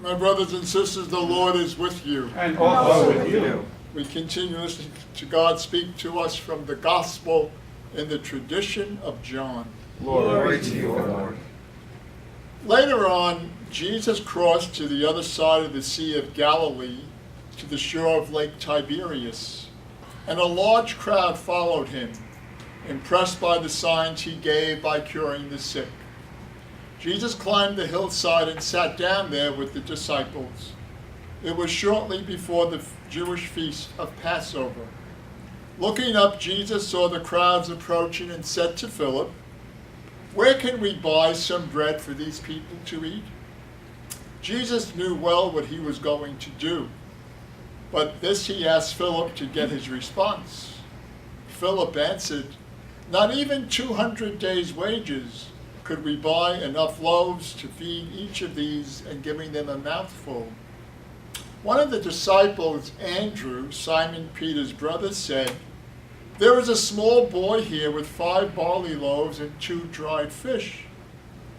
My brothers and sisters, the Lord is with you. And also with you. We continue listening to God speak to us from the Gospel in the tradition of John. Glory to you, O Lord. Later on, Jesus crossed to the other side of the Sea of Galilee, to the shore of Lake Tiberias, and a large crowd followed him, impressed by the signs he gave by curing the sick. Jesus climbed the hillside and sat down there with the disciples. It was shortly before the Jewish feast of Passover. Looking up, Jesus saw the crowds approaching and said to Philip, "Where can we buy some bread for these people to eat?" Jesus knew well what he was going to do, but this he asked Philip to get his response. Philip answered, "Not even 200 days' wages could we buy enough loaves to feed each of these and giving them a mouthful." One of the disciples, Andrew, Simon Peter's brother, said, "There is a small boy here with 5 barley loaves and 2 dried fish.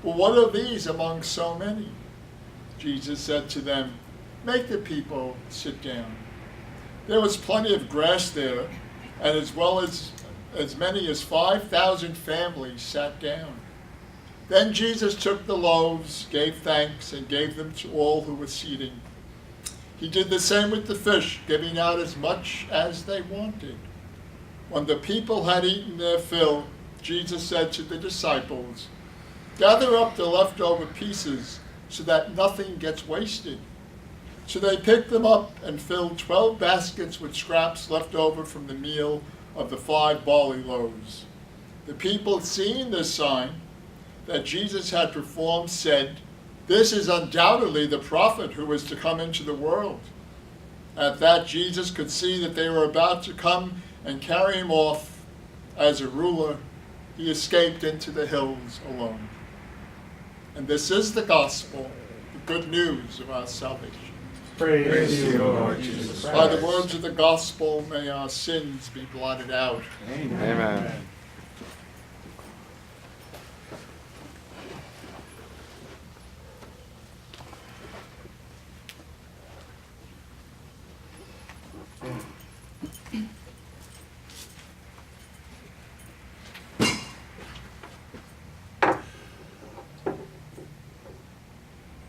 But what are these among so many?" Jesus said to them, "Make the people sit down." There was plenty of grass there, and as many as 5,000 families sat down. Then Jesus took the loaves, gave thanks, and gave them to all who were seating. He did the same with the fish, giving out as much as they wanted. When the people had eaten their fill, Jesus said to the disciples, "Gather up the leftover pieces so that nothing gets wasted." So they picked them up and filled 12 baskets with scraps left over from the meal of the 5 barley loaves. The people, seeing this sign that Jesus had performed, said, "This is undoubtedly the prophet who is to come into the world." At that, Jesus could see that they were about to come and carry him off as a ruler. He escaped into the hills alone. And this is the gospel, the good news of our salvation. Praise to you, Lord Jesus Christ. By the words of the gospel, may our sins be blotted out. Amen. Amen.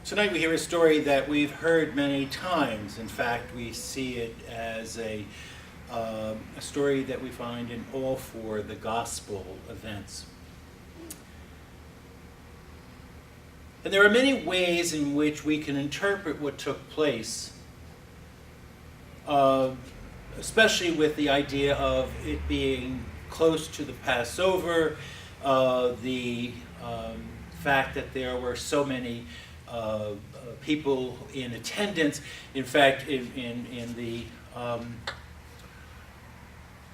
Tonight we hear a story that we've heard many times. In fact, we see it as a story that we find in all 4 the gospel events. And there are many ways in which we can interpret what took place, especially with the idea of it being close to the Passover, the fact that there were so many people in attendance. In fact, in the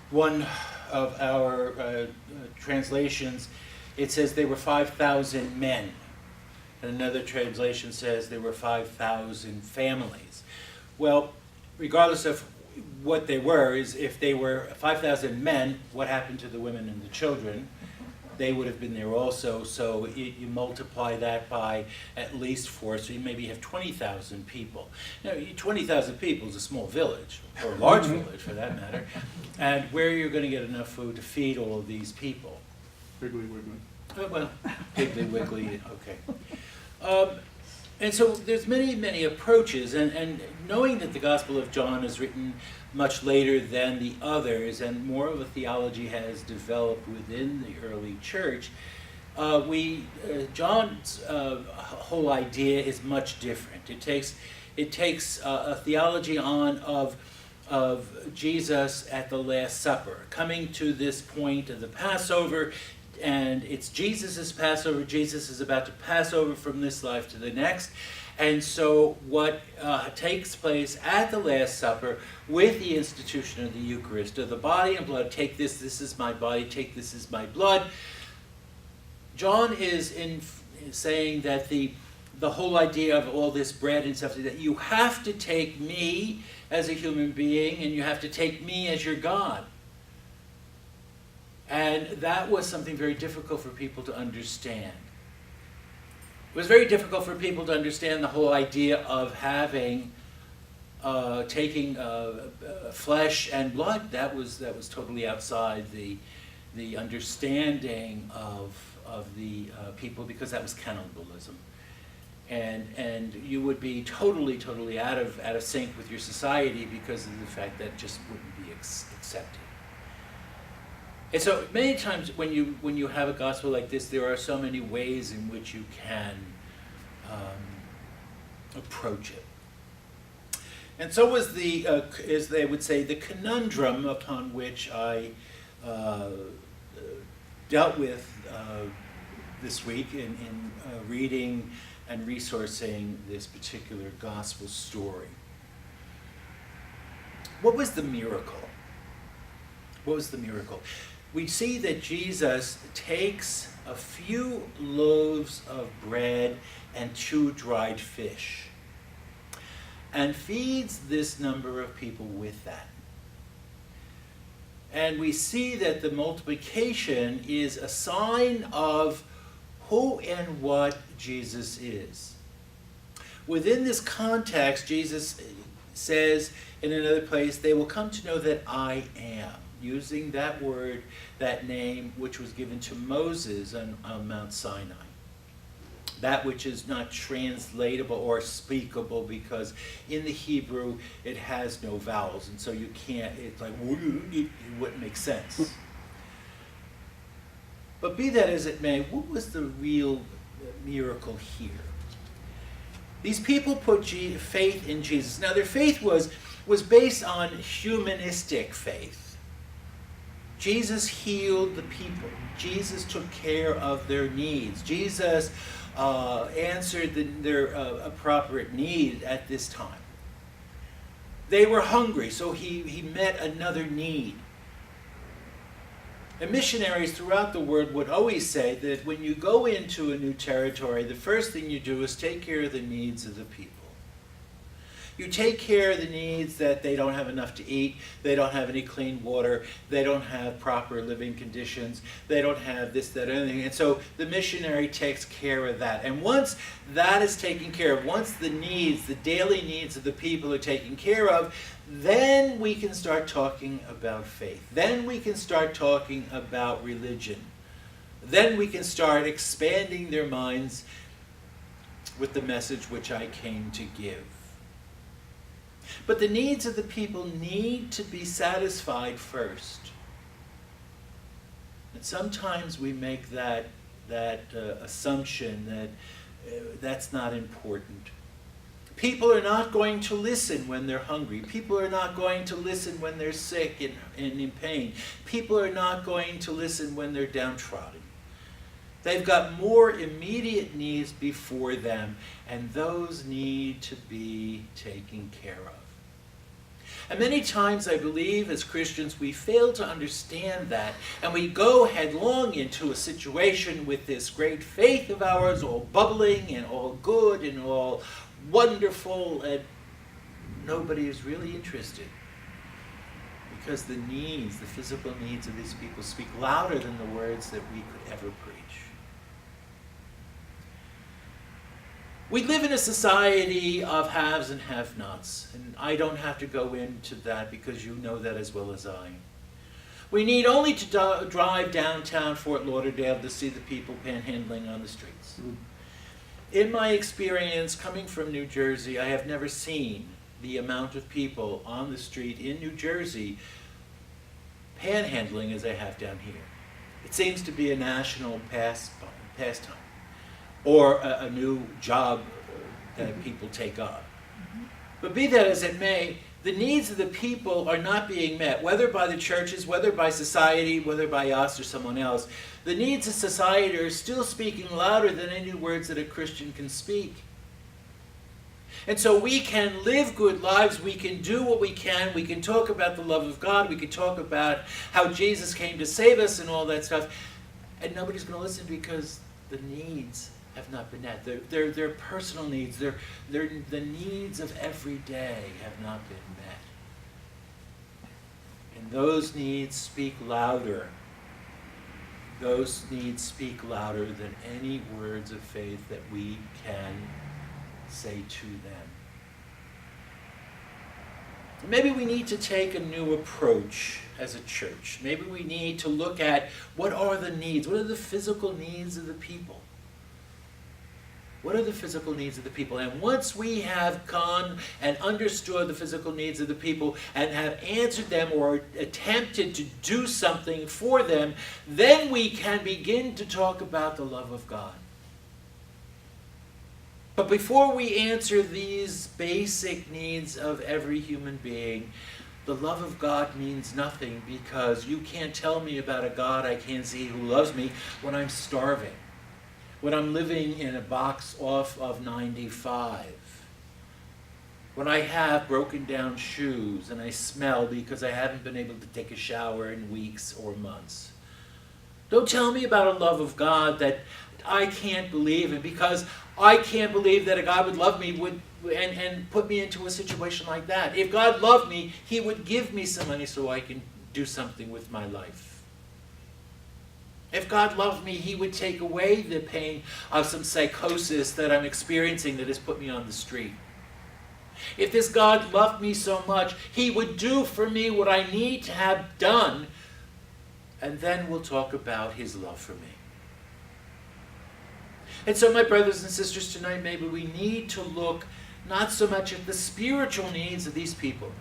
one of our translations, it says there were 5,000 men. And another translation says there were 5,000 families. Well, regardless of what they were, is if they were 5,000 men, what happened to the women and the children? They would have been there also, so you multiply that by at least 4, so you maybe have 20,000 people. Now, 20,000 people is a small village, or a large village for that matter, and where are you going to get enough food to feed all of these people? Wiggly, wiggly. Well, Piggly Wiggly, okay. And so there's many, many approaches, and knowing that the Gospel of John is written much later than the others, and more of a theology has developed within the early church, John's whole idea is much different. It takes a theology on of Jesus at the Last Supper, coming to this point of the Passover. And it's Jesus' Passover. Jesus is about to pass over from this life to the next. And so what takes place at the Last Supper with the institution of the Eucharist, of the body and blood, take this, this is my body, take this is my blood. John is saying that the whole idea of all this bread and stuff, that you have to take me as a human being and you have to take me as your God. And that was something very difficult for people to understand. It was very difficult for people to understand the whole idea of having, taking flesh and blood. That was totally outside the understanding of the people, because that was cannibalism. And you would be totally out of sync with your society because of the fact that just wouldn't be accepted. And so many times when you have a gospel like this, there are so many ways in which you can approach it. And so was as they would say, the conundrum upon which I dealt with this week in reading and resourcing this particular gospel story. What was the miracle? What was the miracle? We see that Jesus takes a few loaves of bread and 2 dried fish and feeds this number of people with that. And we see that the multiplication is a sign of who and what Jesus is. Within this context, Jesus says in another place, they will come to know that I am, using that word, that name, which was given to Moses on Mount Sinai. That which is not translatable or speakable, because in the Hebrew it has no vowels, and so you can't, it's like, it wouldn't make sense. But be that as it may, what was the real miracle here? These people put faith in Jesus. Now their faith was based on humanistic faith. Jesus healed the people. Jesus took care of their needs. Jesus answered their appropriate need at this time. They were hungry, so he met another need. And missionaries throughout the world would always say that when you go into a new territory, the first thing you do is take care of the needs of the people. You take care of the needs that they don't have enough to eat, they don't have any clean water, they don't have proper living conditions, they don't have this, that, or anything. And so the missionary takes care of that. And once that is taken care of, once the needs, the daily needs of the people are taken care of, then we can start talking about faith. Then we can start talking about religion. Then we can start expanding their minds with the message which I came to give. But the needs of the people need to be satisfied first. And sometimes we make that assumption that that's not important. People are not going to listen when they're hungry. People are not going to listen when they're sick and in pain. People are not going to listen when they're downtrodden. They've got more immediate needs before them, and those need to be taken care of. And many times, I believe, as Christians, we fail to understand that, and we go headlong into a situation with this great faith of ours, all bubbling and all good and all wonderful, and nobody is really interested. Because the needs, the physical needs of these people speak louder than the words that we could ever preach. We live in a society of haves and have-nots, and I don't have to go into that because you know that as well as I. We need only to drive downtown Fort Lauderdale to see the people panhandling on the streets. In my experience coming from New Jersey, I have never seen the amount of people on the street in New Jersey panhandling as I have down here. It seems to be a national pastime, or a new job that people take on. But be that as it may, the needs of the people are not being met, whether by the churches, whether by society, whether by us or someone else. The needs of society are still speaking louder than any words that a Christian can speak. And so we can live good lives, we can do what we can talk about the love of God, we can talk about how Jesus came to save us and all that stuff, and nobody's going to listen because the needs have not been met. Their personal needs, the needs of every day have not been met. And those needs speak louder those needs speak louder than any words of faith that we can say to them. Maybe we need to take a new approach as a church. Maybe we need to look at what are the needs, what are the physical needs of the people. What are the physical needs of the people? And once we have gone and understood the physical needs of the people and have answered them or attempted to do something for them, then we can begin to talk about the love of God. But before we answer these basic needs of every human being, the love of God means nothing, because you can't tell me about a God I can't see who loves me when I'm starving, when I'm living in a box off of 95, when I have broken down shoes and I smell because I haven't been able to take a shower in weeks or months. Don't tell me about a love of God that I can't believe in, because I can't believe that a God would love me and put me into a situation like that. If God loved me, He would give me some money so I can do something with my life. If God loved me, He would take away the pain of some psychosis that I'm experiencing that has put me on the street. If this God loved me so much, He would do for me what I need to have done, and then we'll talk about His love for me. And so, my brothers and sisters, tonight maybe we need to look not so much at the spiritual needs of these people.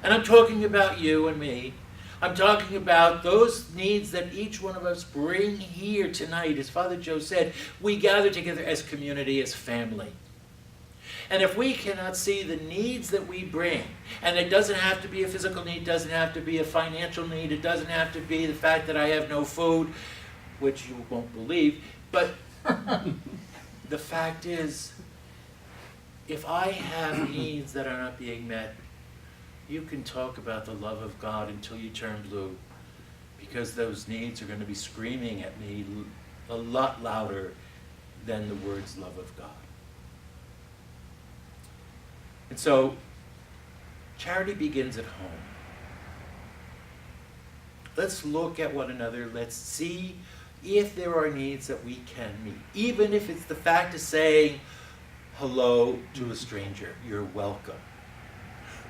And I'm talking about you and me. I'm talking about those needs that each one of us bring here tonight. As Father Joe said, we gather together as community, as family. And if we cannot see the needs that we bring, and it doesn't have to be a physical need, it doesn't have to be a financial need, it doesn't have to be the fact that I have no food, which you won't believe, but the fact is, if I have needs that are not being met, you can talk about the love of God until you turn blue, because those needs are going to be screaming at me a lot louder than the words love of God. And so, charity begins at home. Let's look at one another. Let's see if there are needs that we can meet. Even if it's the fact of saying hello to a stranger, you're welcome.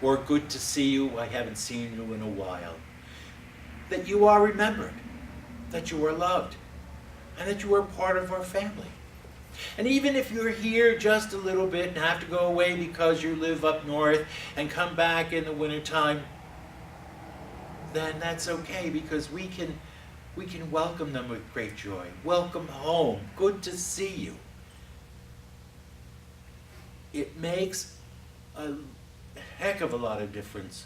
Or good to see you, I haven't seen you in a while. That you are remembered, that you are loved, and that you are part of our family. And even if you're here just a little bit and have to go away because you live up north and come back in the wintertime, then that's okay, because we can welcome them with great joy. Welcome home. Good to see you. It makes a heck of a lot of difference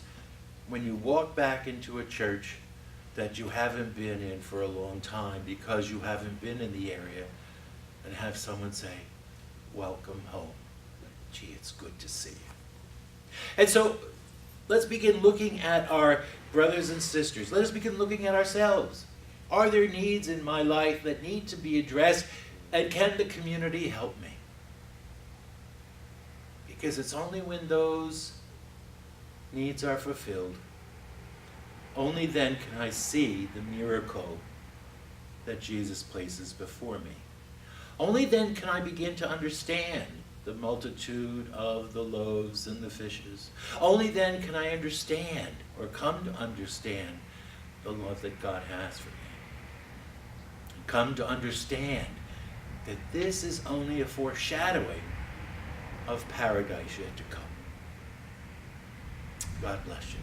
when you walk back into a church that you haven't been in for a long time because you haven't been in the area, and have someone say, welcome home. Gee, it's good to see you. And so let's begin looking at our brothers and sisters. Let us begin looking at ourselves. Are there needs in my life that need to be addressed, and can the community help me? Because it's only when those needs are fulfilled, only then can I see the miracle that Jesus places before me. Only then can I begin to understand the multitude of the loaves and the fishes. Only then can I understand, or come to understand, the love that God has for me. Come to understand that this is only a foreshadowing of paradise yet to come. God bless you.